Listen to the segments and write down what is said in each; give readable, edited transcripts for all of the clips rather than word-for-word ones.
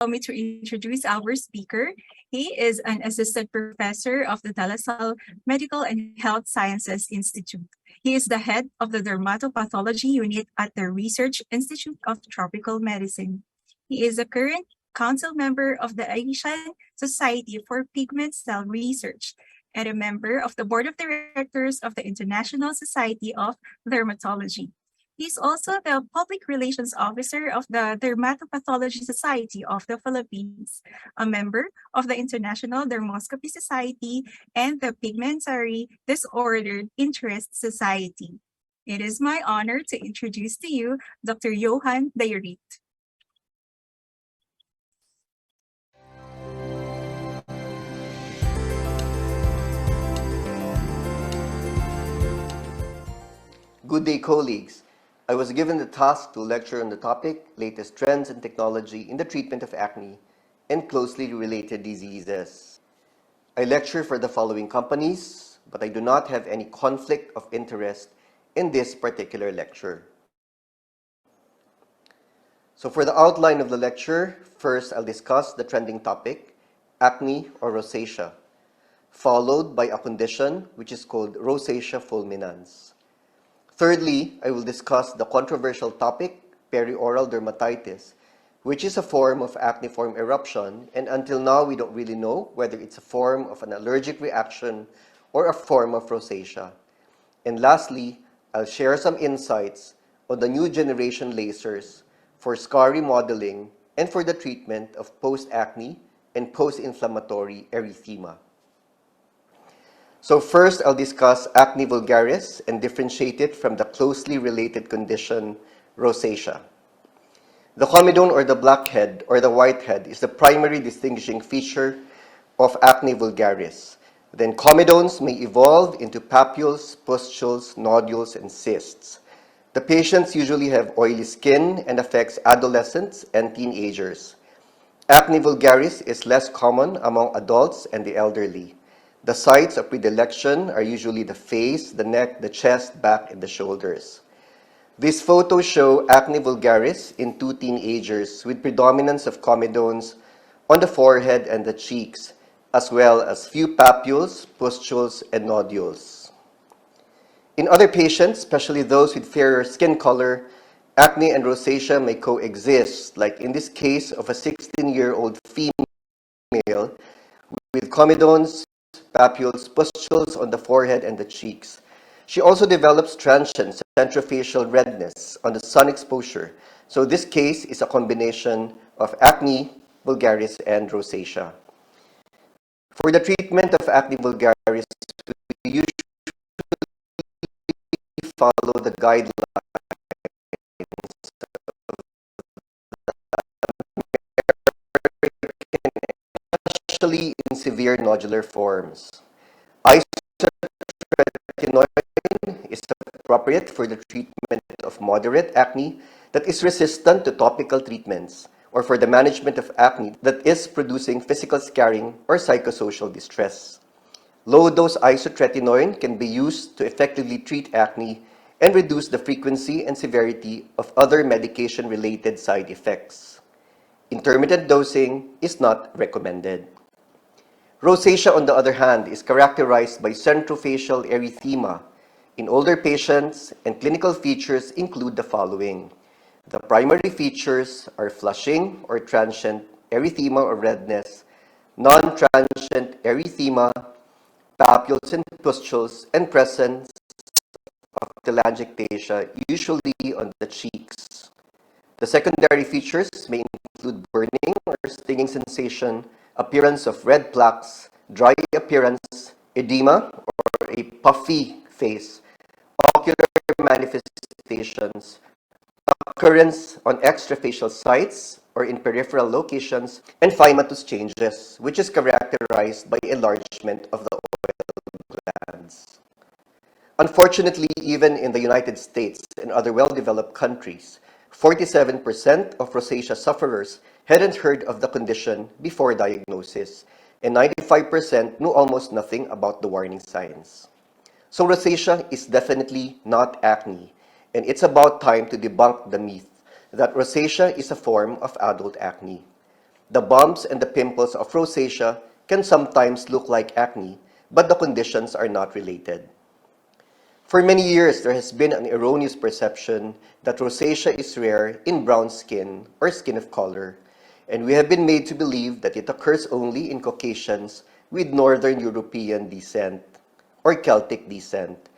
me to introduce our speaker. He is an assistant professor of the De La Salle Medical and Health Sciences Institute. He is the head of the dermatopathology unit at the Research Institute of Tropical Medicine. He is a current council member of the Asian Society for Pigment Cell Research and a member of the board of directors of the International Society of Dermatology. He's also the Public Relations Officer of the Dermatopathology Society of the Philippines, a member of the International Dermoscopy Society and the Pigmentary Disordered Interest Society. It is my honor to introduce to you Dr. Johan Dayrit. Good day, colleagues. I was given the task to lecture on the topic, latest trends and technology in the treatment of acne and closely related diseases. I lecture for the following companies, but I do not have any conflict of interest in this particular lecture. So for the outline of the lecture, first I'll discuss the trending topic, acne or rosacea, followed by a condition which is called rosacea fulminans. Thirdly, I will discuss the controversial topic, perioral dermatitis, which is a form of acneiform eruption, and until now we don't really know whether it's a form of an allergic reaction or a form of rosacea. And lastly, I'll share some insights on the new generation lasers for scar remodeling and for the treatment of post-acne and post-inflammatory erythema. So first, I'll discuss acne vulgaris and differentiate it from the closely related condition, rosacea. The comedone or the blackhead or the whitehead is the primary distinguishing feature of acne vulgaris. Then comedones may evolve into papules, pustules, nodules, and cysts. The patients usually have oily skin and affects adolescents and teenagers. Acne vulgaris is less common among adults and the elderly. The sites of predilection are usually the face, the neck, the chest, back, and the shoulders. These photos show acne vulgaris in two teenagers with predominance of comedones on the forehead and the cheeks, as well as few papules, pustules, and nodules. In other patients, especially those with fairer skin color, acne and rosacea may coexist, like in this case of a 16-year-old female with comedones, papules, pustules on the forehead and the cheeks. She also develops transient centrofacial redness on the sun exposure. So this case is a combination of acne vulgaris and rosacea. For the treatment of acne vulgaris, we usually follow the guidelines, especially in severe nodular forms. Isotretinoin is appropriate for the treatment of moderate acne that is resistant to topical treatments, or for the management of acne that is producing physical scarring or psychosocial distress. Low-dose isotretinoin can be used to effectively treat acne and reduce the frequency and severity of other medication-related side effects. Intermittent dosing is not recommended. Rosacea, on the other hand, is characterized by centrofacial erythema in older patients, and clinical features include the following. The primary features are flushing or transient erythema or redness, non-transient erythema, papules and pustules, and presence of telangiectasia, usually on the cheeks. The secondary features may include burning or stinging sensation, appearance of red plaques, dry appearance, edema or a puffy face, ocular manifestations, occurrence on extrafacial sites or in peripheral locations, and phymatous changes, which is characterized by enlargement of the oil glands. Unfortunately, even in the United States and other well-developed countries, 47% of rosacea sufferers hadn't heard of the condition before diagnosis, and 95% knew almost nothing about the warning signs. So rosacea is definitely not acne, and it's about time to debunk the myth that rosacea is a form of adult acne. The bumps and the pimples of rosacea can sometimes look like acne, but the conditions are not related. For many years, there has been an erroneous perception that rosacea is rare in brown skin or skin of color, and we have been made to believe that it occurs only in Caucasians with Northern European descent or Celtic descent.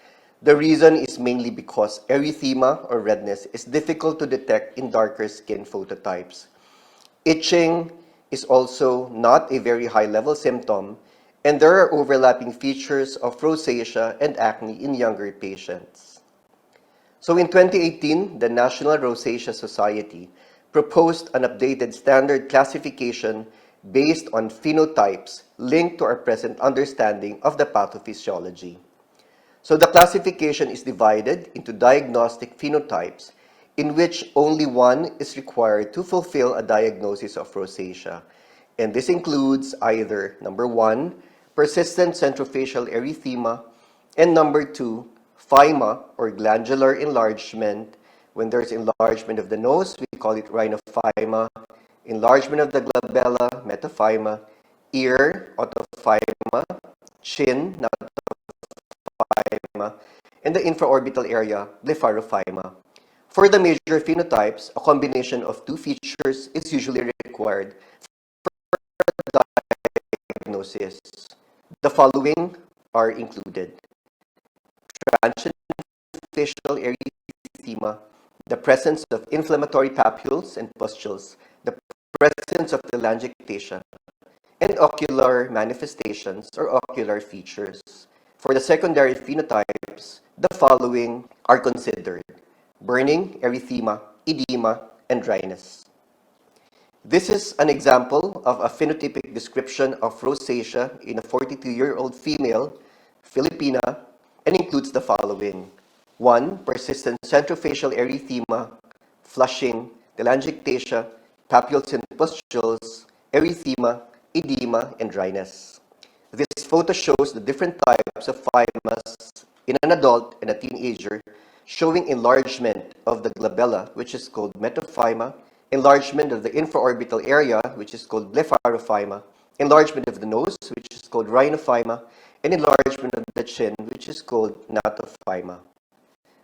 The reason is mainly because erythema or redness is difficult to detect in darker skin phototypes. Itching is also not a very high-level symptom, and there are overlapping features of rosacea and acne in younger patients. So in 2018, the National Rosacea Society proposed an updated standard classification based on phenotypes linked to our present understanding of the pathophysiology. So the classification is divided into diagnostic phenotypes in which only one is required to fulfill a diagnosis of rosacea. And this includes either number one, persistent centrofacial erythema, and number two, phyma or glandular enlargement. When there's enlargement of the nose, we call it rhinophyma, enlargement of the glabella, metaphyma, ear, otophyma, chin, phyma, and the infraorbital area, blepharophyma. For the major phenotypes, a combination of two features is usually required for diagnosis. The following are included: transient facial erythema, the presence of inflammatory papules and pustules, the presence of telangiectasia, and ocular manifestations or ocular features. For the secondary phenotypes, the following are considered: burning, erythema, edema, and dryness. This is an example of a phenotypic description of rosacea in a 42-year-old female, Filipina, and includes the following: 1. Persistent centrofacial erythema, flushing, telangiectasia, papules and pustules, erythema, edema, and dryness. This photo shows the different types of phymas in an adult and a teenager, showing enlargement of the glabella, which is called metaphyma, enlargement of the infraorbital area, which is called blepharophyma, enlargement of the nose, which is called rhinophyma, and enlargement of the chin, which is called natophyma.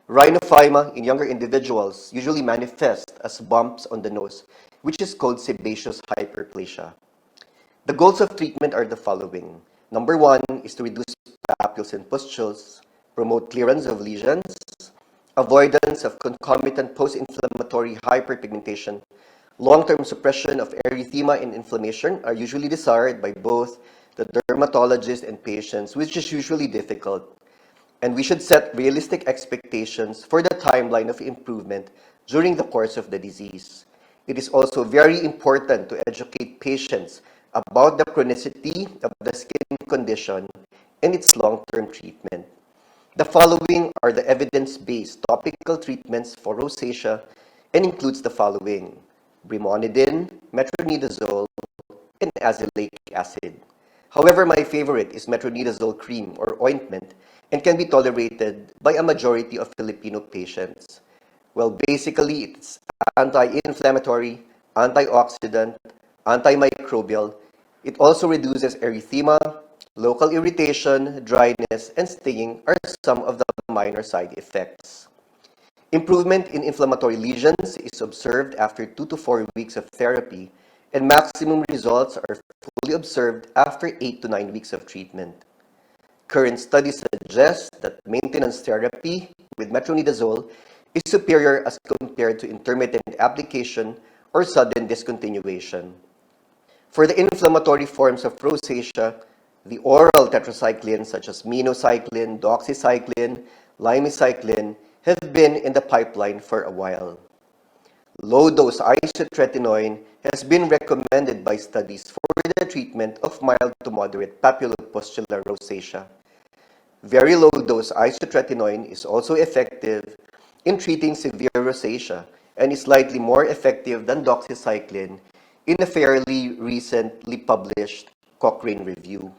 Rhinophyma in younger individuals usually manifest as bumps on the nose, which is called sebaceous hyperplasia. The goals of treatment are the following. Number one is to reduce papules and pustules, promote clearance of lesions, avoidance of concomitant post-inflammatory hyperpigmentation. Long-term suppression of erythema and inflammation are usually desired by both the dermatologist and patients, which is usually difficult. And we should set realistic expectations for the timeline of improvement during the course of the disease. It is also very important to educate patients about the chronicity of the skin condition and its long-term treatment. The following are the evidence-based topical treatments for rosacea and includes the following: brimonidine, metronidazole, and azelaic acid. However, my favorite is metronidazole cream or ointment and can be tolerated by a majority of Filipino patients. Well, basically, it's anti-inflammatory, antioxidant, antimicrobial. It also reduces erythema, local irritation, dryness, and stinging are some of the minor side effects. Improvement in inflammatory lesions is observed after 2 to 4 weeks of therapy, and maximum results are fully observed after 8 to 9 weeks of treatment. Current studies suggest that maintenance therapy with metronidazole is superior as compared to intermittent application or sudden discontinuation. For the inflammatory forms of rosacea, the oral tetracyclines such as minocycline, doxycycline, limecycline have been in the pipeline for a while. Low-dose isotretinoin has been recommended by studies for the treatment of mild to moderate papulopustular rosacea. Very low-dose isotretinoin is also effective in treating severe rosacea and is slightly more effective than doxycycline in a fairly recently published Cochrane review.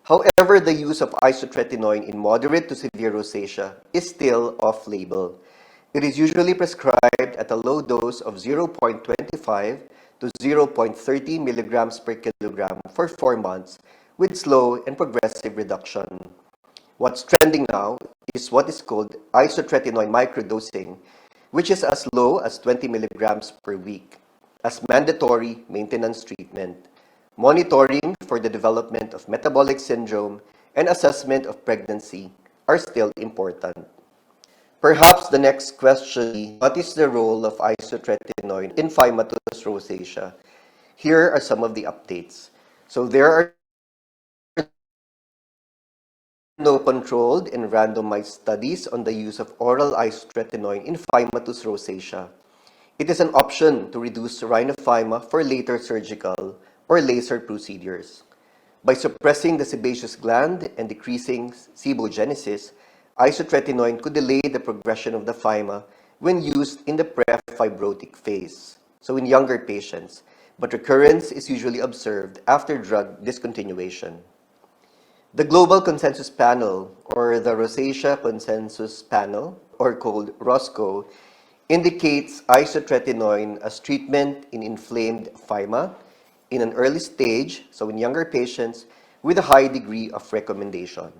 However, the use of isotretinoin in moderate to severe rosacea is still off-label. It is usually prescribed at a low dose of 0.25 to 0.30 milligrams per kilogram for 4 months with slow and progressive reduction. What's trending now is what is called isotretinoin microdosing, which is as low as 20 milligrams per week as mandatory maintenance treatment. Monitoring for the development of metabolic syndrome and assessment of pregnancy are still important. Perhaps the next question is, what is the role of isotretinoin in phimosis rosacea? Here are some of the updates. So there are no controlled and randomized studies on the use of oral isotretinoin in phimosis rosacea. It is an option to reduce rhinophyma for later surgical or laser procedures. By suppressing the sebaceous gland and decreasing sebogenesis, isotretinoin could delay the progression of the phyma when used in the prefibrotic phase, so in younger patients, but recurrence is usually observed after drug discontinuation. The Global Consensus Panel, or the Rosacea Consensus Panel, or called ROSCO, indicates isotretinoin as treatment in inflamed phyma in an early stage, so in younger patients, with a high degree of recommendation.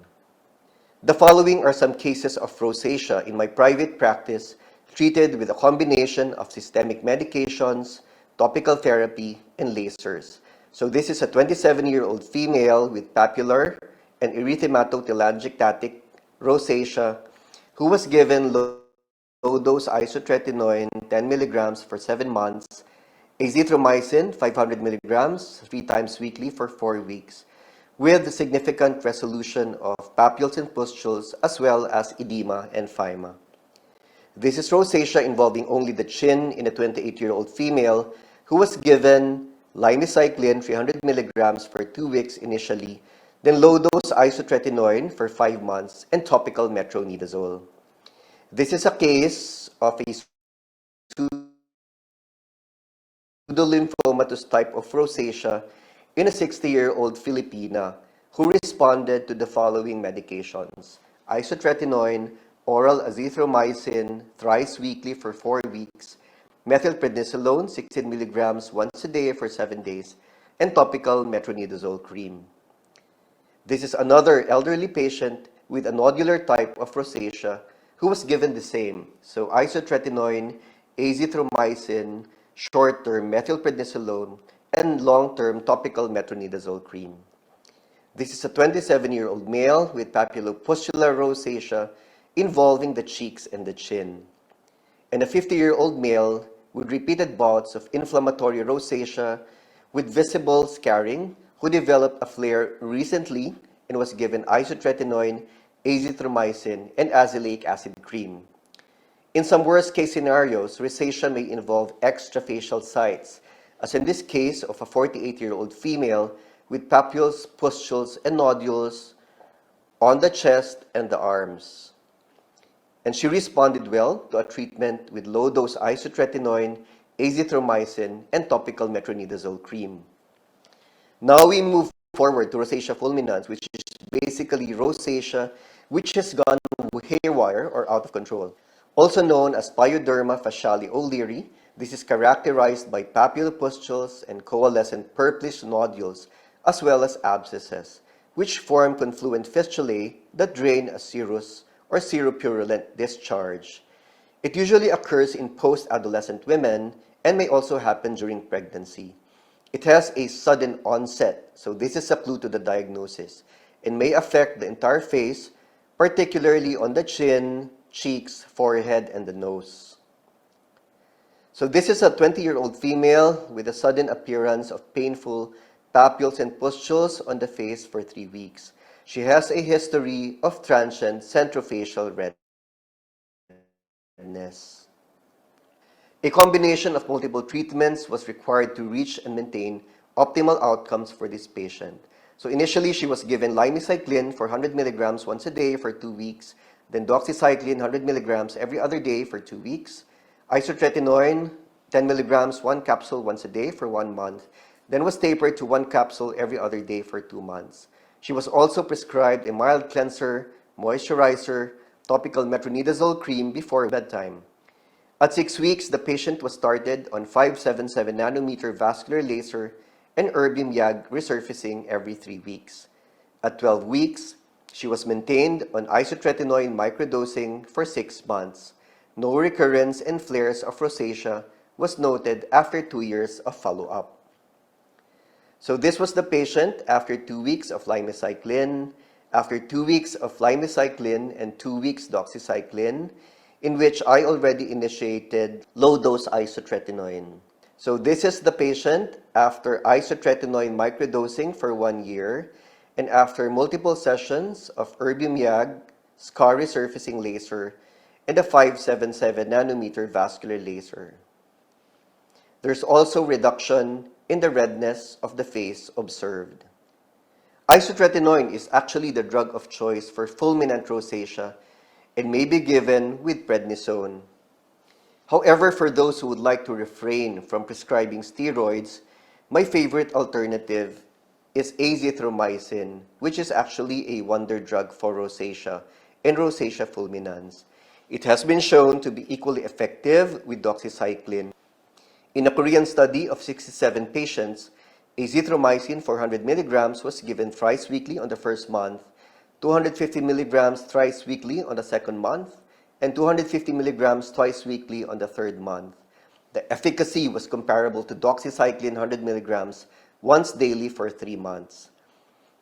The following are some cases of rosacea in my private practice treated with a combination of systemic medications, topical therapy, and lasers. So this is a 27-year-old female with papular and erythematotelangiectatic rosacea who was given low-dose isotretinoin 10 milligrams for 7 months, azithromycin 500 milligrams 3 times weekly for 4 weeks, with significant resolution of papules and pustules as well as edema and phyma. This is rosacea involving only the chin in a 28-year-old female who was given limecycline 300 milligrams for 2 weeks initially, then low-dose isotretinoin for 5 months, and topical metronidazole. This is a case of a pseudolymphomatosis type of rosacea in a 60-year-old Filipina who responded to the following medications: isotretinoin, oral azithromycin thrice weekly for 4 weeks, methylprednisolone 16 milligrams once a day for 7 days, and topical metronidazole cream. This is another elderly patient with a nodular type of rosacea who was given the same, so isotretinoin, azithromycin, short-term methylprednisolone, and long-term topical metronidazole cream. This is a 27-year-old male with papulopustular rosacea involving the cheeks and the chin, and a 50-year-old male with repeated bouts of inflammatory rosacea with visible scarring who developed a flare recently and was given isotretinoin, azithromycin, and azelaic acid cream. In some worst-case scenarios, rosacea may involve extrafacial sites, as in this case of a 48-year-old female with papules, pustules, and nodules on the chest and the arms. And she responded well to a treatment with low-dose isotretinoin, azithromycin, and topical metronidazole cream. Now we move forward to rosacea fulminans, which is basically rosacea which has gone haywire or out of control. Also known as pyoderma faciale o'Leary, this is characterized by papulopustules and coalescent purplish nodules, as well as abscesses, which form confluent fistulae that drain a serous or seropurulent discharge. It usually occurs in post-adolescent women and may also happen during pregnancy. It has a sudden onset, so this is a clue to the diagnosis, and may affect the entire face, particularly on the chin, cheeks, forehead, and the nose. So this is a 20-year-old female with a sudden appearance of painful papules and pustules on the face for 3 weeks. She has a history of transient centrofacial redness. A combination of multiple treatments was required to reach and maintain optimal outcomes for this patient. So initially, she was given limecycline for 100 milligrams once a day for 2 weeks, then doxycycline 100 milligrams every other day for 2 weeks, isotretinoin 10 milligrams 1 capsule once a day for 1 month, then was tapered to 1 capsule every other day for 2 months. She was also prescribed a mild cleanser, moisturizer, topical metronidazole cream before bedtime. At 6 weeks, the patient was started on 577 nanometer vascular laser and erbium YAG resurfacing every 3 weeks. At 12 weeks, she was maintained on isotretinoin microdosing for 6 months. No recurrence and flares of rosacea was noted after 2 years of follow-up. So this was the patient after 2 weeks of limecycline, after 2 weeks of limecycline and 2 weeks doxycycline, in which I already initiated low-dose isotretinoin. So this is the patient after isotretinoin microdosing for 1 year and after multiple sessions of erbium YAG, scar resurfacing laser, and a 577 nanometer vascular laser. There's also reduction in the redness of the face observed. Isotretinoin is actually the drug of choice for fulminant rosacea and may be given with prednisone. However, for those who would like to refrain from prescribing steroids, my favorite alternative is azithromycin, which is actually a wonder drug for rosacea and rosacea fulminans. It has been shown to be equally effective with doxycycline. In a Korean study of 67 patients, azithromycin 400 milligrams was given thrice weekly on the first month, 250 milligrams thrice weekly on the second month, and 250 milligrams twice weekly on the third month. The efficacy was comparable to doxycycline 100 milligrams once daily for 3 months.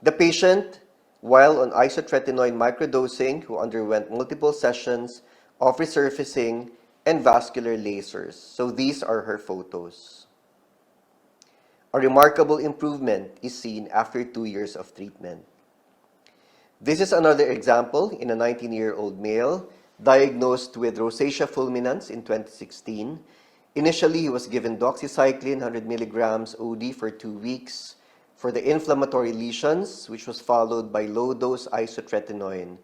The patient, while on isotretinoin microdosing, who underwent multiple sessions of resurfacing and vascular lasers. So these are her photos. A remarkable improvement is seen after 2 years of treatment. This is another example in a 19-year-old male diagnosed with rosacea fulminans in 2016. Initially, he was given doxycycline 100 milligrams OD for 2 weeks for the inflammatory lesions, which was followed by low-dose isotretinoin.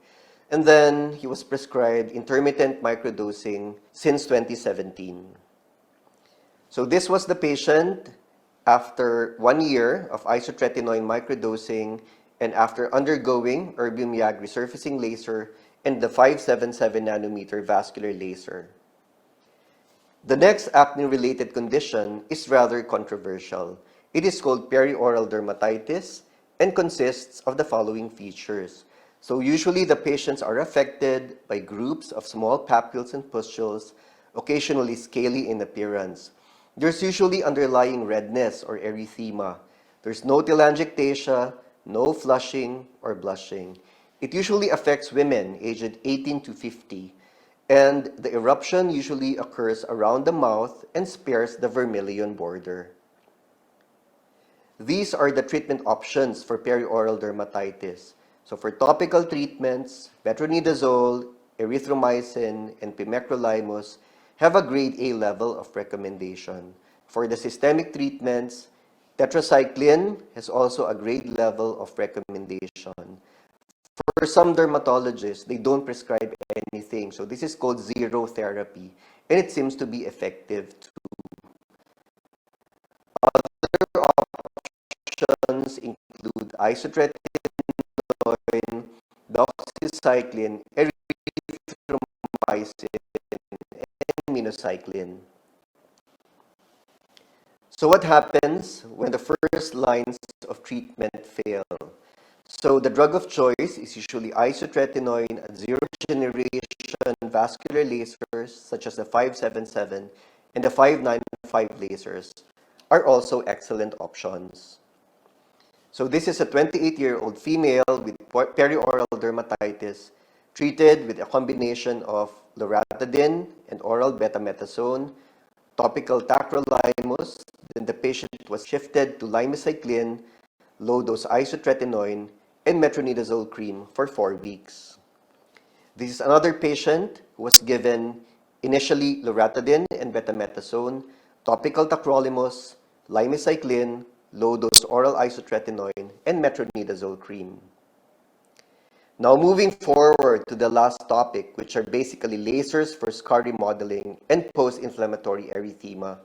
And then he was prescribed intermittent microdosing since 2017. So this was the patient after 1 year of isotretinoin microdosing and after undergoing erbium YAG resurfacing laser and the 577 nanometer vascular laser. The next acne-related condition is rather controversial. It is called perioral dermatitis and consists of the following features. So usually the patients are affected by groups of small papules and pustules, occasionally scaly in appearance. There's usually underlying redness or erythema. There's no telangiectasia, no flushing or blushing. It usually affects women aged 18 to 50, and the eruption usually occurs around the mouth and spares the vermilion border. These are the treatment options for perioral dermatitis. So for topical treatments, metronidazole, erythromycin, and pimecrolimus have a grade A level of recommendation. For the systemic treatments, tetracycline has also a grade level of recommendation. For some dermatologists, they don't prescribe anything. So this is called zero therapy, and it seems to be effective too. Other options include isotretinoin, doxycycline, erythromycin, and minocycline. So what happens when the first lines of treatment fail? So the drug of choice is usually isotretinoin at zero generation vascular lasers such as the 577 and the 595 lasers are also excellent options. So this is a 28-year-old female with perioral dermatitis treated with a combination of loratadine and oral betamethasone, topical tacrolimus. Then the patient was shifted to limecycline, low-dose isotretinoin, and metronidazole cream for 4 weeks. This is another patient who was given initially loratadine and betamethasone, topical tacrolimus, limecycline, low-dose oral isotretinoin, and metronidazole cream. Now moving forward to the last topic, which are basically lasers for scar remodeling and post-inflammatory erythema.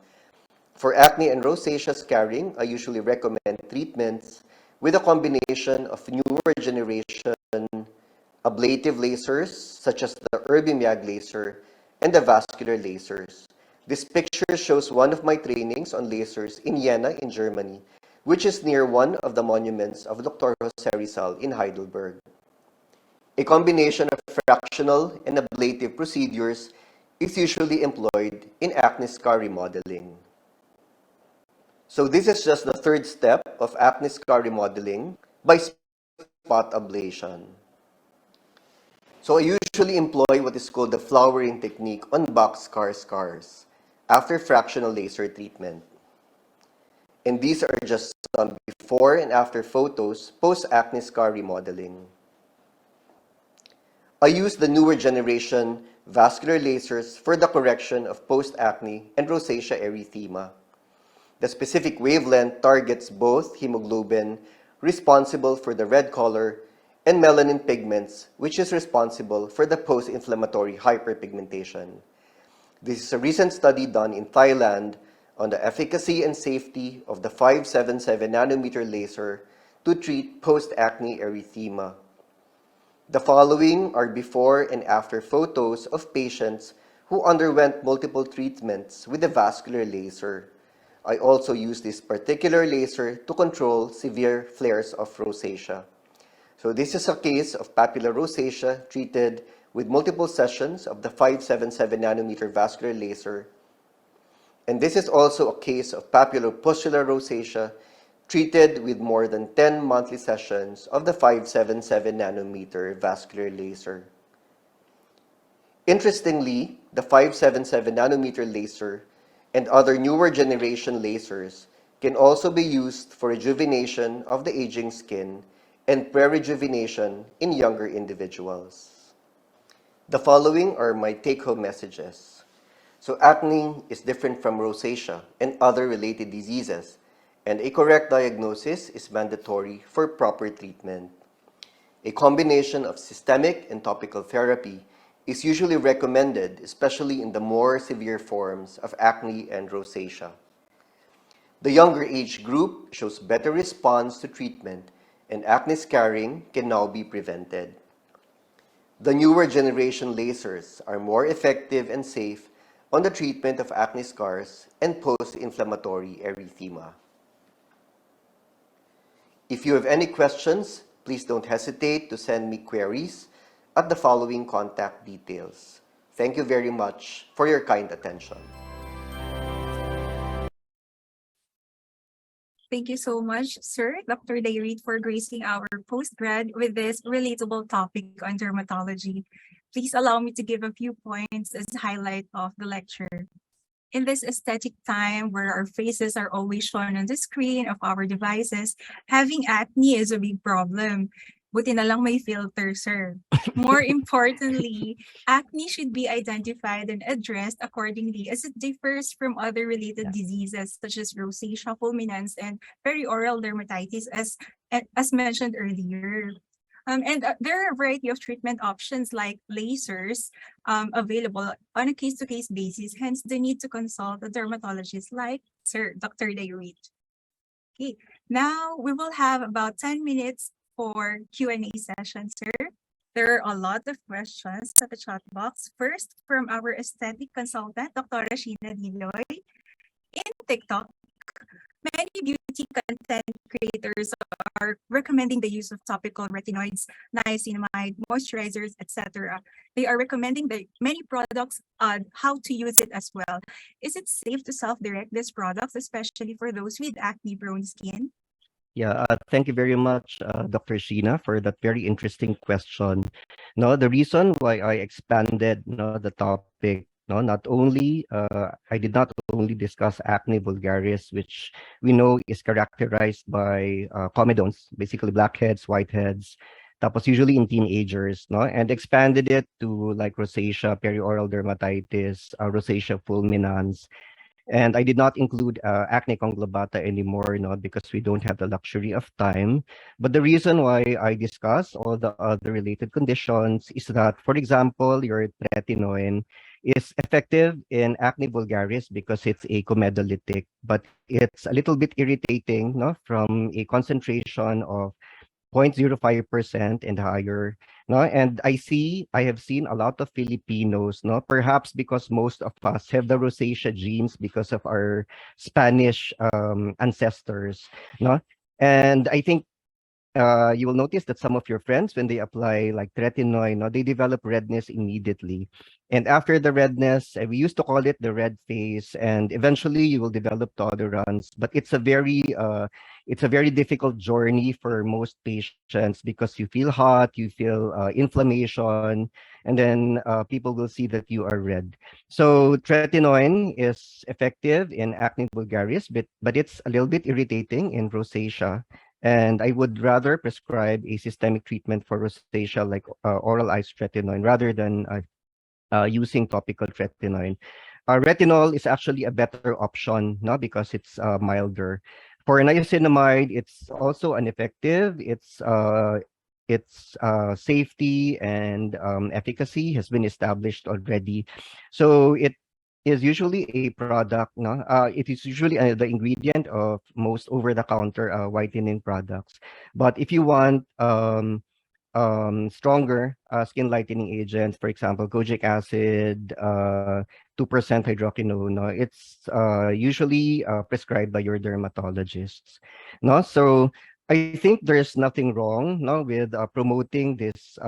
For acne and rosacea scarring, I usually recommend treatments with a combination of newer generation ablative lasers, such as the erbium YAG laser and the vascular lasers. This picture shows one of my trainings on lasers in Jena in Germany, which is near one of the monuments of Dr. Jose Rizal in Heidelberg. A combination of fractional and ablative procedures is usually employed in acne scar remodeling. So this is just the third step of acne scar remodeling by spot ablation. So I usually employ what is called the flowering technique on box scars after fractional laser treatment. And these are just some before and after photos post-acne scar remodeling. I use the newer generation vascular lasers for the correction of post-acne and rosacea erythema. The specific wavelength targets both hemoglobin, responsible for the red color, and melanin pigments, which is responsible for the post-inflammatory hyperpigmentation. This is a recent study done in Thailand on the efficacy and safety of the 577 nanometer laser to treat post-acne erythema. The following are before and after photos of patients who underwent multiple treatments with the vascular laser. I also use this particular laser to control severe flares of rosacea. So this is a case of papular rosacea treated with multiple sessions of the 577 nanometer vascular laser. And this is also a case of papulopustular rosacea treated with more than 10 monthly sessions of the 577 nanometer vascular laser. Interestingly, the 577 nanometer laser and other newer generation lasers can also be used for rejuvenation of the aging skin and pre-rejuvenation in younger individuals. The following are my take-home messages. So acne is different from rosacea and other related diseases, and a correct diagnosis is mandatory for proper treatment. A combination of systemic and topical therapy is usually recommended, especially in the more severe forms of acne and rosacea. The younger age group shows better response to treatment, and acne scarring can now be prevented. The newer generation lasers are more effective and safe on the treatment of acne scars and post-inflammatory erythema. If you have any questions, please don't hesitate to send me queries at the following contact details. Thank you very much for your kind attention. Thank you so much, Sir Dr. Dayreed, for gracing our postgrad with this relatable topic on dermatology. Please allow me to give a few points as highlight of the lecture. In this aesthetic time where our faces are always shown on the screen of our devices, having acne is a big problem. Buti na lang may filter, sir. More importantly, acne should be identified and addressed accordingly as it differs from other related diseases such as rosacea, fulminans, and perioral dermatitis as mentioned earlier. There are a variety of treatment options like lasers available on a case-to-case basis, hence the need to consult a dermatologist like Sir Dr. Dayreed. Okay, now we will have about 10 minutes for Q&A session, sir. There are a lot of questions at the chat box. First, from our aesthetic consultant, Dr. Sheena Diloy. In TikTok, many beauty content creators are recommending the use of topical retinoids, niacinamide, moisturizers, etc. They are recommending the many products on how to use it as well. Is it safe to self-direct these products, especially for those with acne-prone skin? Yeah, thank you very much, Dr. Sheena, for that very interesting question. No, the reason why I expanded the topic, not only I did not only discuss acne vulgaris, which we know is characterized by comedones, basically blackheads, whiteheads, tapos usually in teenagers, no, and expanded it to like rosacea, perioral dermatitis, rosacea fulminans. And I did not include acne conglobata anymore, because we don't have the luxury of time. But the reason why I discuss all the other related conditions is that, for example, your tretinoin is effective in acne vulgaris because it's a comedolytic, but it's a little bit irritating, from a concentration of 0.05% and higher. No, and I have seen a lot of Filipinos, no, perhaps because most of us have the rosacea genes because of our Spanish ancestors, no, and I think you will notice that some of your friends, when they apply like tretinoin, no, they develop redness immediately. And after the redness, we used to call it the red phase, and eventually you will develop tolerance. But it's a very difficult journey for most patients because you feel hot, you feel inflammation, and then people will see that you are red. So tretinoin is effective in acne vulgaris, but it's a little bit irritating in rosacea. And I would rather prescribe a systemic treatment for rosacea like oral isotretinoin rather than using topical tretinoin. Retinol is actually a better option, no, because it's milder. For niacinamide, it's also ineffective. Its safety and efficacy has been established already. So it is usually a product, no? It is usually the ingredient of most over-the-counter whitening products. But if you want stronger skin lightening agents, for example, kojic acid, 2% hydroquinone, no, it's usually prescribed by your dermatologists. No, so I think there's nothing wrong, no, with promoting these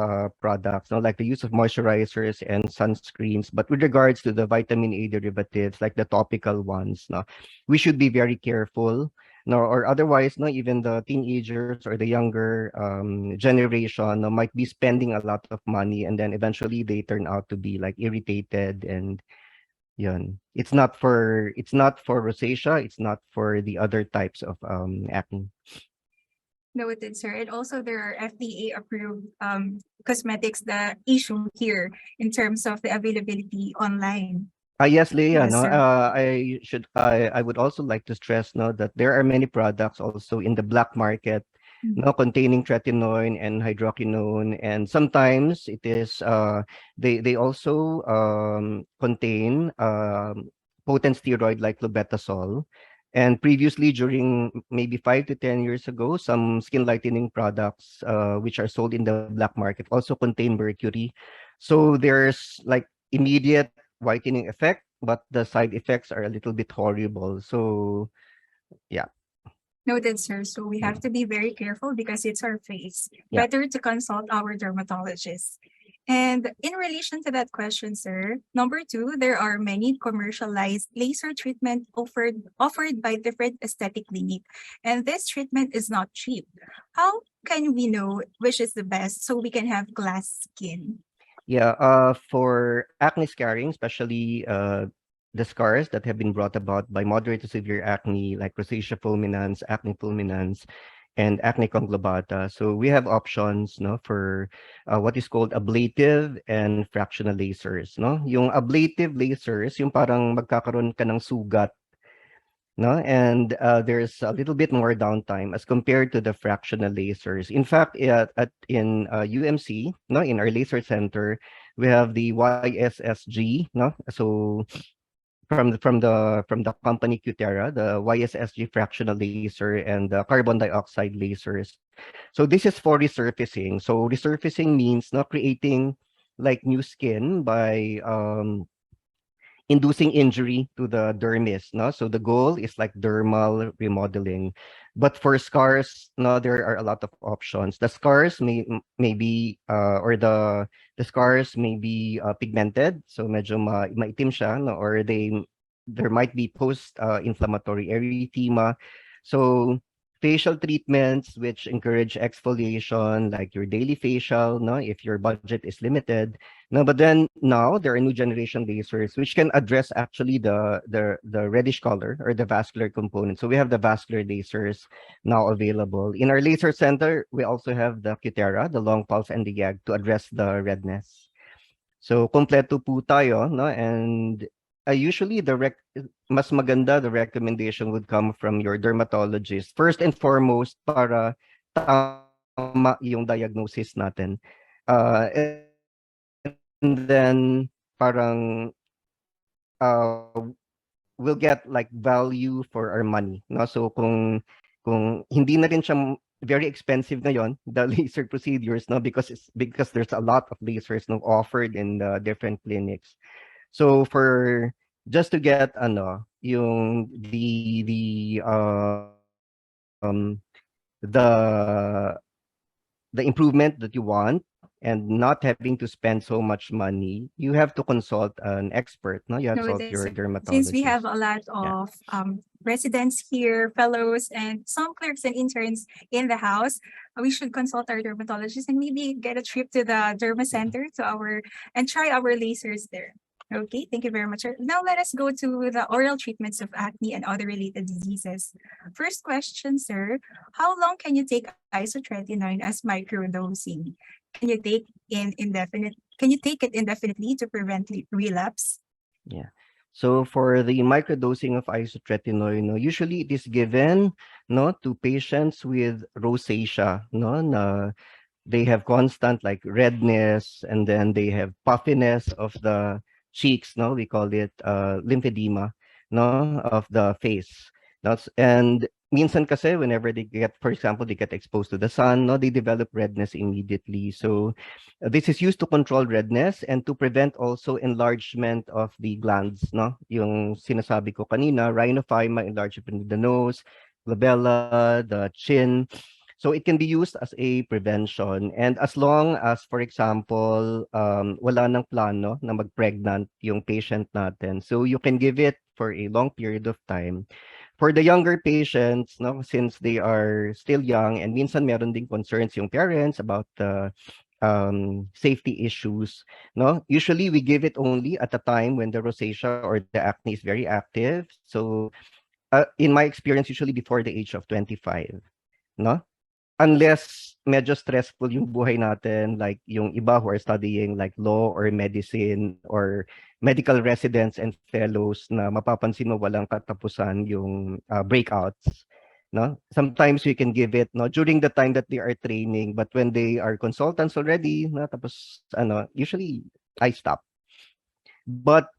products, no, like the use of moisturizers and sunscreens. But with regards to the vitamin A derivatives, like the topical ones, no, we should be very careful, no, or otherwise, no, even the teenagers or the younger generation, no, might be spending a lot of money, and then eventually they turn out to be like irritated, and yun. It's not for rosacea, it's not for the other types of acne. Noted, sir. And also there are FDA approved cosmetics that issue here in terms of the availability online. Yes, Leah, Yes, no, sir. I would also like to stress, no, that there are many products also in the black market, Mm. no, containing tretinoin and hydroquinone, and sometimes it is they also contain potent steroid like clobetasol. And previously, during maybe 5 to 10 years ago, some skin lightening products which are sold in the black market also contain mercury. So there's like immediate whitening effect, but the side effects are a little bit horrible. So yeah. Noted, sir. So we have Mm. to be very careful because it's our face. Yeah. Better to consult our dermatologist. And in relation to that question, sir, number two, there are many commercialized laser treatment offered by different aesthetic clinic, and this treatment is not cheap. How can we know which is the best so we can have glass skin? Yeah, for acne scarring, especially the scars that have been brought about by moderate to severe acne, like rosacea fulminans, acne fulminans, and acne conglobata. So we have options, no, for what is called ablative and fractional lasers, no? Yung ablative lasers, yung parang magkakaroon ka ng sugat, no, and there's a little bit more downtime as compared to the fractional lasers. In fact, in UMC, no, in our laser center, we have the YSSG, no, so from the company Cutera, the YSSG fractional laser and the carbon dioxide lasers. So this is for resurfacing. So resurfacing means not creating like new skin by inducing injury to the dermis, no? So the goal is like dermal remodeling. But for scars, no, there are a lot of options. The scars may be or the scars may be pigmented, so medyo maitim siya, no? Or there might be post inflammatory erythema. So facial treatments which encourage exfoliation, like your daily facial, no, if your budget is limited. No, but then now there are new generation lasers which can address actually the reddish color or the vascular component. So we have the vascular lasers now available. In our laser center, we also have the Cutera, the long pulse and the YAG to address the redness. So kompleto po tayo, no? And usually mas maganda the recommendation would come from your dermatologist. First and foremost para tama yung diagnosis natin. And then parang uh, we'll get like value for our money, no? So kung hindi na rin siya very expensive ngayon, the laser procedures, no, because there's a lot of lasers no offered in the different clinics. So for just to get yung the the improvement that you want and not having to spend so much money, you have to consult an expert, no? You have to consult Noted, your sir. Since we have dermatologist. a lot Yeah. of residents here, fellows, and some clerks and interns in the house, we should consult our dermatologist and maybe get a trip to the derma center and try our lasers there. Okay, thank you very much, sir. Now let us go to the oral treatments of acne and other related diseases. First question, sir. How long can you take isotretinoin as microdosing? Can you take can you take it indefinitely to prevent relapse? Yeah. So for the microdosing of isotretinoin, no, usually it is given no to patients with rosacea, no, na they have constant like redness, and then they have puffiness of the cheeks, no, we call it lymphedema, no, of the face. And minsan kasi whenever they get, for example, they get exposed to the sun, no, they develop redness immediately. So this is used to control redness and to prevent also enlargement of the glands, no, yung sinasabi ko kanina, rhinophyma, enlargement of the nose, glabella, the chin. So it can be used as a prevention. And as long as, for example, wala nang plano na mag-pregnant yung patient natin, so you can give it for a long period of time. For the younger patients, no, since they are still young, and minsan meron ding concerns yung parents about the safety issues, no, usually we give it only at a time when the rosacea or the acne is very active. So in my experience, usually before the age of 25, no? Unless medyo stressful yung buhay natin, like yung iba who are studying like law or medicine or medical residents and fellows na mapapansin mo walang katapusan yung breakouts, no? Sometimes we can give it no during the time that they are training, but when they are consultants already, no, tapos usually I stop. But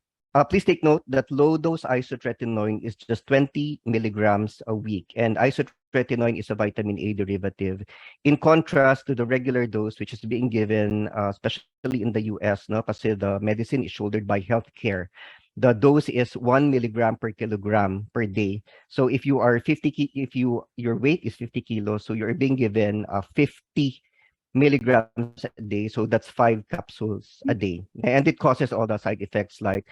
please take note that low dose isotretinoin is just 20 milligrams a week, and isotretinoin is a vitamin A derivative. In contrast to the regular dose, which is being given, especially in the US, no, kasi the medicine is shouldered by healthcare. The dose is 1 milligram per kilogram per day. So if you are if your weight is 50 kilos, so you're being given 50 milligrams a day, so that's 5 capsules a day, and it causes all the side effects like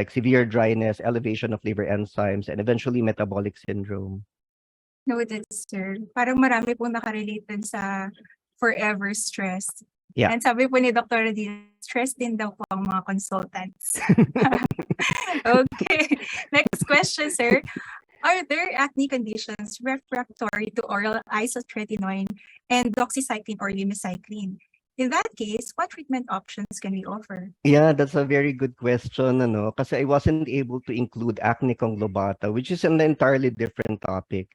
severe dryness, elevation of liver enzymes, and eventually metabolic syndrome. Noted, sir. Parang marami pong nakarelate dun sa forever stress. Yeah. And sabi po ni Dr. Radina, stress din daw po ang mga consultants. Okay. Next question, sir. Are there acne conditions refractory to oral isotretinoin and doxycycline or limicycline? In that case, what treatment options can we offer? Yeah, that's a very good question, kasi I wasn't able to include acne conglobata, which is an entirely different topic.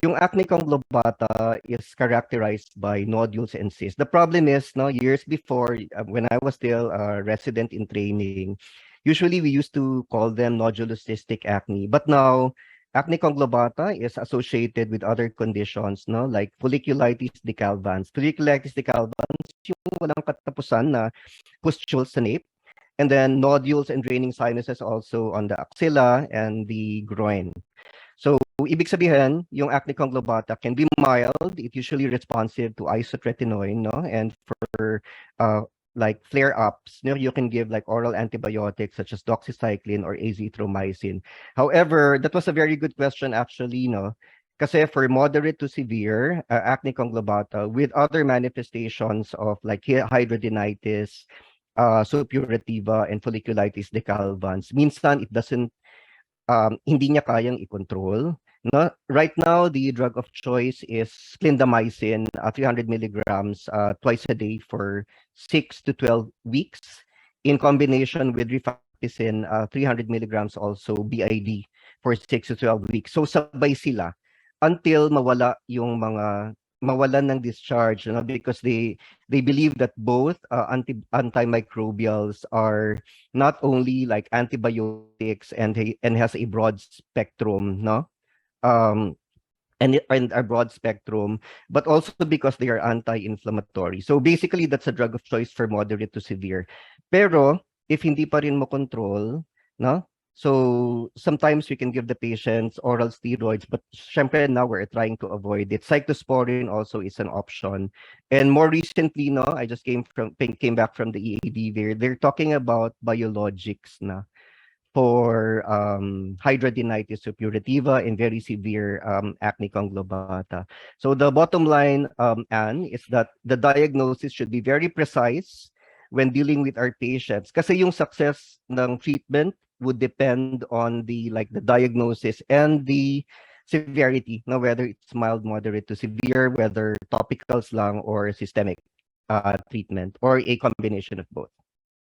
Yung acne conglobata is characterized by nodules and cysts. The problem is, no, years before, when I was still a resident in training, usually we used to call them nodulocystic acne. But now, acne conglobata is associated with other conditions, no, like folliculitis decalvans. Folliculitis decalvans, yung walang katapusan na pustules sa nape, and then nodules and draining sinuses also on the axilla and the groin. So, ibig sabihin, yung acne conglobata can be mild. It's usually responsive to isotretinoin, no? And for like flare-ups, you can give like oral antibiotics such as doxycycline or azithromycin. However, that was a very good question actually, no? Kasi for moderate to severe acne conglobata with other manifestations of like hidradenitis, suppurativa, and folliculitis decalvans, minsan it doesn't hindi niya kayang i-control. No? Right now, the drug of choice is clindamycin, 300 milligrams twice a day for 6 to 12 weeks, in combination with rifampicin, 300 milligrams also BID for 6 to 12 weeks. So sabay sila until mawalan ng discharge, because they believe that both antimicrobials are not only like antibiotics and has a broad spectrum, no? Um, and are broad spectrum, but also because they are anti-inflammatory. So basically, that's a drug of choice for moderate to severe. Pero if hindi pa rin mo control, no? So sometimes we can give the patients oral steroids, but syempre now we're trying to avoid it. Cyclosporine also is an option. And more recently, no, I just came back from the EAD. They're talking about biologics na for hidradenitis suppurativa and very severe acne conglobata. So the bottom line, Anne, is that the diagnosis should be very precise when dealing with our patients. Kasi yung success ng treatment would depend on the diagnosis and the severity, no, whether it's mild, moderate to severe, whether topicals lang or systemic treatment or a combination of both.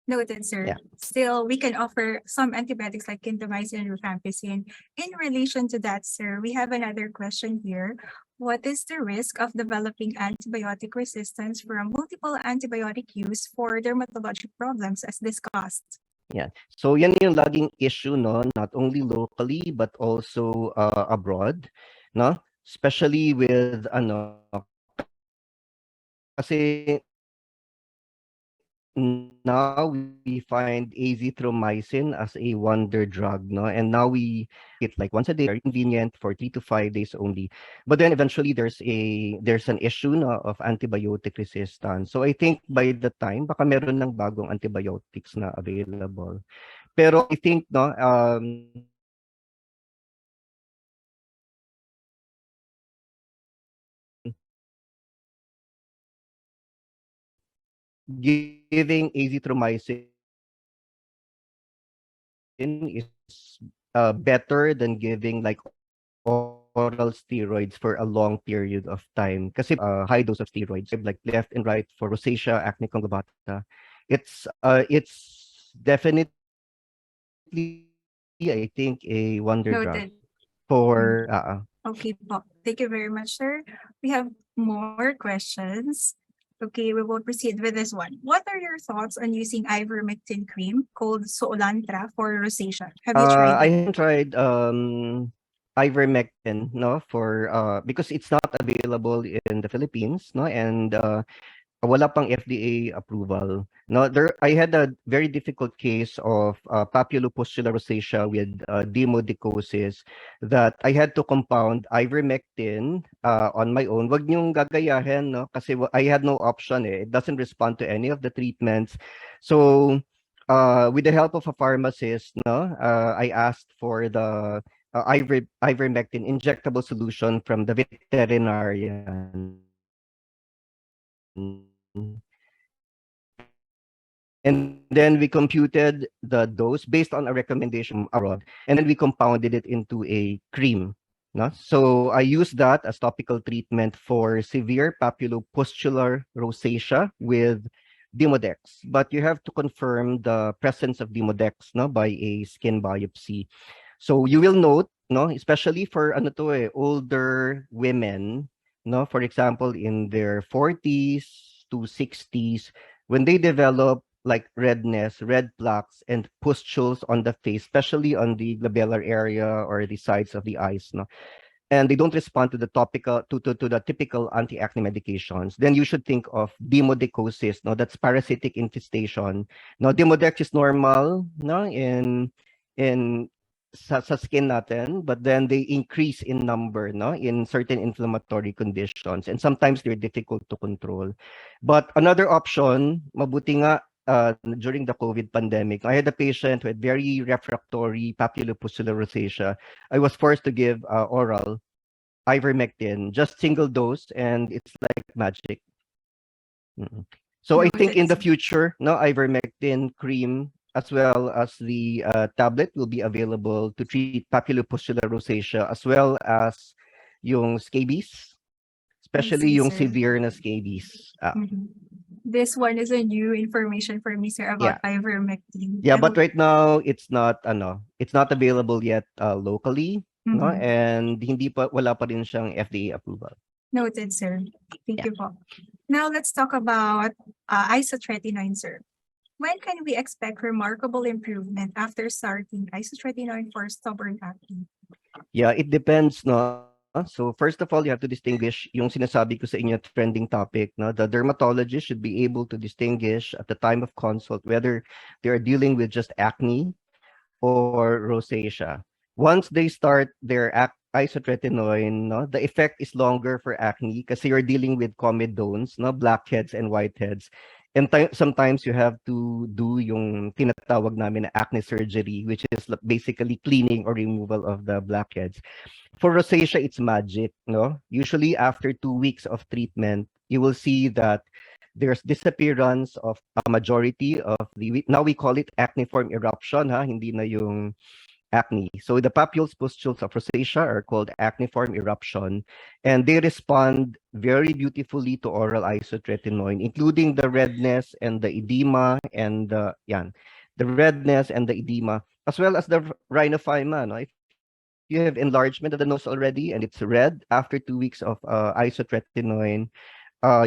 Noted, sir. Yeah. Still, we can offer some antibiotics like clindamycin and rifampicin. In relation to that, sir, we have another question here. What is the risk of developing antibiotic resistance from multiple antibiotic use for dermatologic problems as discussed? Yeah. So yan yung laging issue, no, not only locally but also abroad, no? Especially with kasi now we find azithromycin as a wonder drug, no? And now we it like once a day, very convenient for 3 to 5 days only. But then eventually there's an issue, no, of antibiotic resistance. So I think by the time baka meron ng bagong antibiotics na available. Pero I think, no, giving azithromycin is better than giving like oral steroids for a long period of time. Kasi high dose of steroids, like left and right for rosacea, acne conglobata, it's definitely, I think, a wonder drug Noted. for Okay po. Thank you very much, sir. We have more questions. Okay, we will proceed with this one. What are your thoughts on using ivermectin cream called Soolantra for rosacea? Have you tried I it? haven't tried ivermectin, no, for because it's not available in the Philippines, no, and wala pang FDA approval. No, I had a very difficult case of papulopustular rosacea with demodicosis that I had to compound ivermectin on my own. Wag niyong gagayahin, no, kasi I had no option eh. It doesn't respond to any of the treatments. So with the help of a pharmacist, no, I asked for the ivermectin injectable solution from the veterinarian. And then we computed the dose based on a recommendation abroad, and then we compounded it into a cream. No? So I used that as topical treatment for severe papulopustular rosacea with Demodex. But you have to confirm the presence of Demodex, no, by a skin biopsy. So you will note, no, especially for older women, no, for example, in their 40s to 60s, when they develop like redness, red plaques, and pustules on the face, especially on the glabellar area or the sides of the eyes, no, and they don't respond to the topical to the typical anti-acne medications, then you should think of demodicosis, no, that's parasitic infestation. No, demodex is normal, no, in sa skin natin, but then they increase in number, no, in certain inflammatory conditions, and sometimes they're difficult to control. But another option, mabuti nga, during the COVID pandemic, I had a patient who had very refractory papulopustular rosacea. I was forced to give oral ivermectin, just single dose, and it's like magic. Mm. So I think in the future, no, ivermectin cream as well as the tablet will be available to treat papulopustular rosacea as well as yung scabies, especially see, yung sir. severe na scabies. Mhm. This one is a new information for me, sir, about ivermectin. Yeah, but right now it's not available yet locally, no, Mhm. and wala pa rin siyang FDA approval. Noted, sir. Thank Yeah. you po. Now let's talk about isotretinoin, sir. When can we expect remarkable improvement after starting isotretinoin for stubborn acne? Yeah, it depends, no. So first of all, you have to distinguish yung sinasabi ko sa inyo trending topic, no? The dermatologist should be able to distinguish at the time of consult whether they are dealing with just acne or rosacea. Once they start their isotretinoin, no, the effect is longer for acne kasi you're dealing with comedones, no, blackheads and whiteheads. And sometimes you have to do yung tinatawag namin na acne surgery, which is basically cleaning or removal of the blackheads. For rosacea, it's magic, no? Usually after 2 weeks of treatment, you will see that there's disappearance of a majority of now we call it acneiform eruption, ha? Hindi na yung acne. So the papules, pustules of rosacea are called acneiform eruption, and they respond very beautifully to oral isotretinoin, including the redness and the edema and the redness and the edema, as well as the rhinophyma. No? If you have enlargement of the nose already and it's red after 2 weeks of isotretinoin,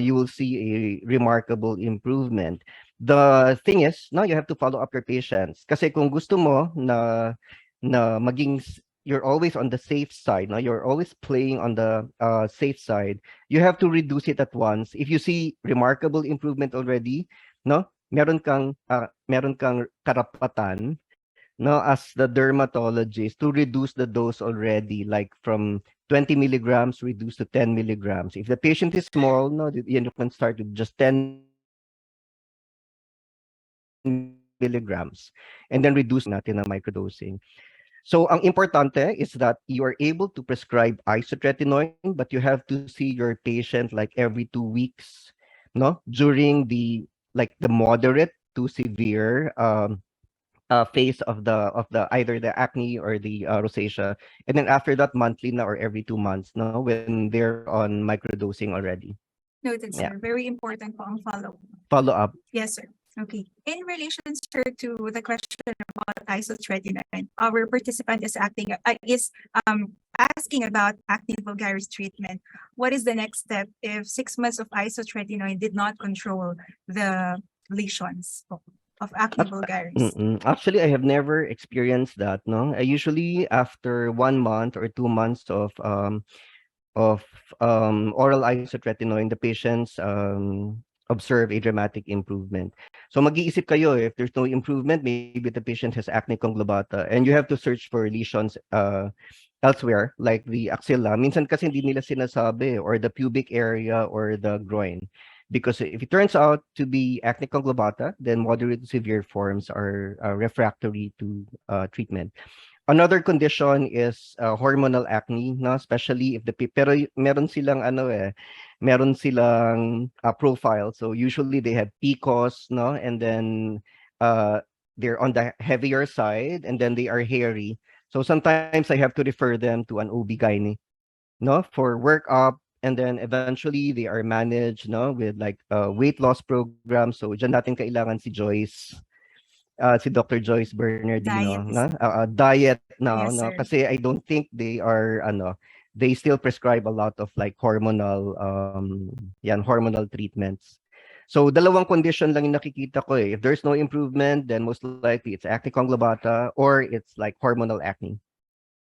you will see a remarkable improvement. The thing is, now you have to follow up your patients. Kasi kung gusto mo na you're always on the safe side, no? You're always playing on the safe side. You have to reduce it at once. If you see remarkable improvement already, no? Meron kang karapatan, no, as the dermatologist to reduce the dose already, like from 20 milligrams reduce to 10 milligrams. If the patient is small, no, you can start with just 10 milligrams and then reduce natin ang microdosing. So ang importante is that you are able to prescribe isotretinoin, but you have to see your patient like every 2 weeks, no, during the moderate to severe phase of the either the acne or the rosacea, and then after that monthly na or every 2 months, no, when they're on microdosing already. Noted, Yeah, sir. Very important po ang follow. follow up. Yes, sir. Okay. In relation, sir, to the question about isotretinoin, our participant is asking about acne vulgaris treatment. What is the next step if 6 months of isotretinoin did not control the lesions of acne vulgaris? Actually, I have never experienced that. No, I usually after 1 month or 2 months of oral isotretinoin, the patients observe a dramatic improvement. So mag-iisip kayo, if there's no improvement, maybe the patient has acne conglobata, and you have to search for lesions elsewhere, like the axilla. Minsan kasi hindi nila sinasabi, or the pubic area or the groin. Because if it turns out to be acne conglobata, then moderate to severe forms are refractory to treatment. Another condition is hormonal acne, no? Especially if pero meron silang meron silang profile. So usually they have PCOS, no? And then they're on the heavier side, and then they are hairy. So sometimes I have to refer them to an OB-GYN, no, for workup, and then eventually they are managed, no, with like weight loss program. So dyan natin kailangan si Joyce, si Dr. Joyce Bernardino, Diet. na diet now, Yes, no, sir. kasi I don't think they are they still prescribe a lot of like hormonal treatments. So dalawang condition lang yung nakikita ko eh. If there's no improvement, then most likely it's acne conglobata or it's like hormonal acne,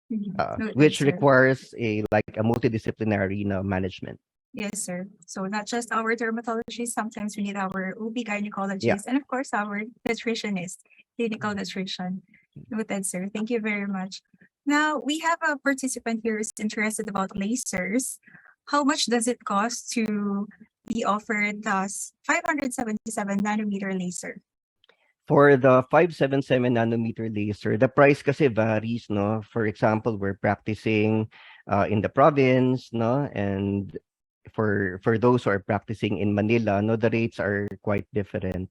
Noted, which sir. requires a multidisciplinary management. Yes, sir. So not just our dermatologist, sometimes we need our OB gynecologist Yeah. and of course our nutritionist, clinical nutrition. Noted, sir. Thank you very much. Now we have a participant here who's interested about lasers. How much does it cost to be offered thus 577 nanometer laser? For the 577 nanometer laser, the price kasi varies, no? For example, we're practicing in the province, no? And for those who are practicing in Manila, no, the rates are quite different.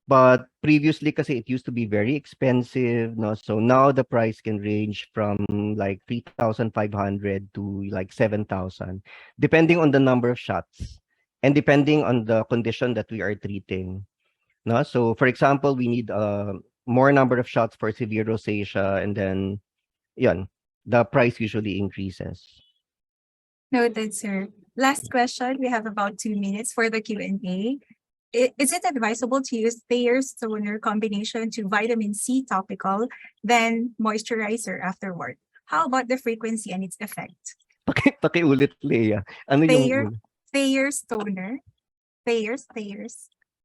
But previously kasi it used to be very expensive, no? So now the price can range from like 3,500 to like 7,000, depending on the number of shots and depending on the condition that we are treating. No? So for example, we need more number of shots for severe rosacea, and then yun, the price usually increases. Noted, sir. Last question. We have about 2 minutes for the Q&A. Is it advisable to use Thayer's toner combination to vitamin C topical, then moisturizer afterward? How about the frequency and its effect? Pakiulit, Leia. Ano yung Thayer, una? Thayer's toner. Thayer's.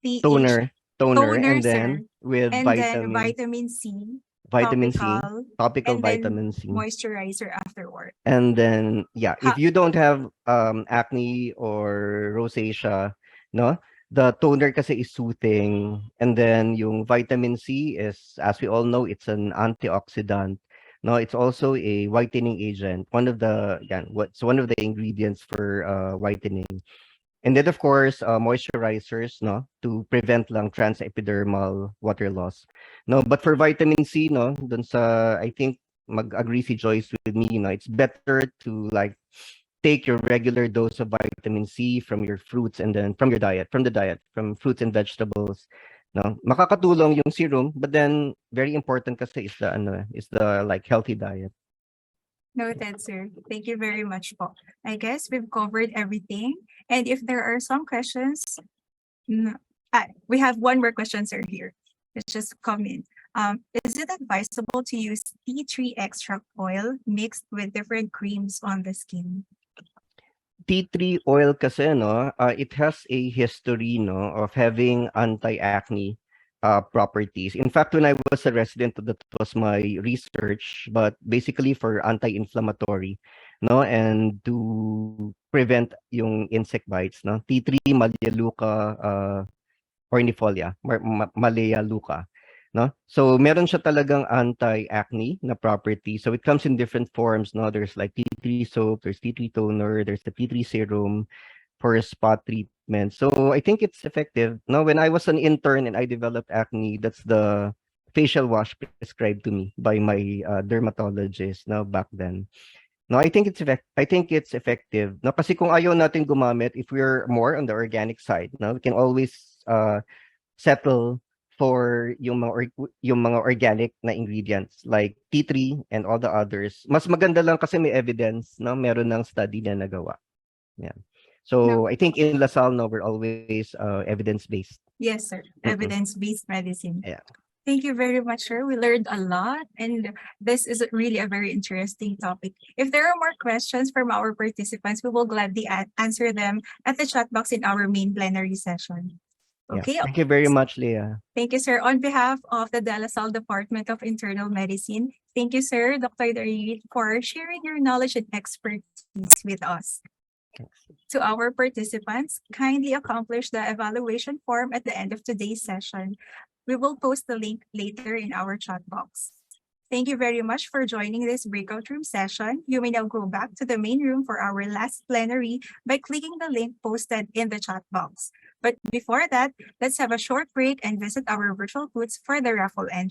TH Toner, toner, and sir. then with And then vitamin C, vitamin C, topical, topical and then vitamin C. moisturizer afterward. And then, yeah, if Ha, you don't have acne or rosacea, no, the toner kasi is soothing. And then yung vitamin C is, as we all know, it's an antioxidant. No, it's also a whitening agent. What's one of the ingredients for whitening. And then, of course, moisturizers, no, to prevent lang transepidermal water loss. No, but for vitamin C, no, dun sa, I think, mag-agree si Joyce with me, it's better to like take your regular dose of vitamin C from your fruits and then from the diet, from fruits and vegetables. No, makakatulong yung serum, but then very important kasi is the like healthy diet. noted, sir. Thank you very much po. I guess we've covered everything. And if there are some questions, we have one more question, sir, here. Let's just come in. Is it advisable to use tea tree extract oil mixed with different creams on the skin? Tea tree oil kasi, no, it has a history, no, of having anti-acne properties. In fact, when I was a resident, that was my research, but basically for anti-inflammatory, no, and to prevent yung insect bites, no. Tea tree, Melaleuca cornifolia, Melaleuca, no? So meron siya talagang anti-acne na property. So it comes in different forms, no? There's like tea tree soap, there's tea tree toner, there's the tea tree serum for spot treatment. So I think it's effective. No, when I was an intern and I developed acne, that's the facial wash prescribed to me by my dermatologist, no, back then. No, I think it's effective. No, kasi kung ayaw natin gumamit, if we're more on the organic side, no, we can always settle for yung mga organic na ingredients like tea tree and all the others. Mas maganda lang kasi may evidence, no? Meron ng study na nagawa. Yeah. No. So I think in Lasal, no, we're always evidence-based. Yes, sir. Evidence-based medicine. Yeah. Thank you very much, sir. We learned a lot, and this is really a very interesting topic. If there are more questions from our participants, we will gladly answer them at the chat box in our main plenary session. Yeah. Okay. Thank you very much, Leah. Thank you, sir. On behalf of the De La Salle Department of Internal Medicine, thank you, sir, Dr. Darid, for sharing your knowledge and expertise with us. Thanks. To our participants, kindly accomplish the evaluation form at the end of today's session. We will post the link later in our chat box. Thank you very much for joining this breakout room session. You may now go back to the main room for our last plenary by clicking the link posted in the chat box. But before that, let's have a short break and visit our virtual booths for the raffle entry.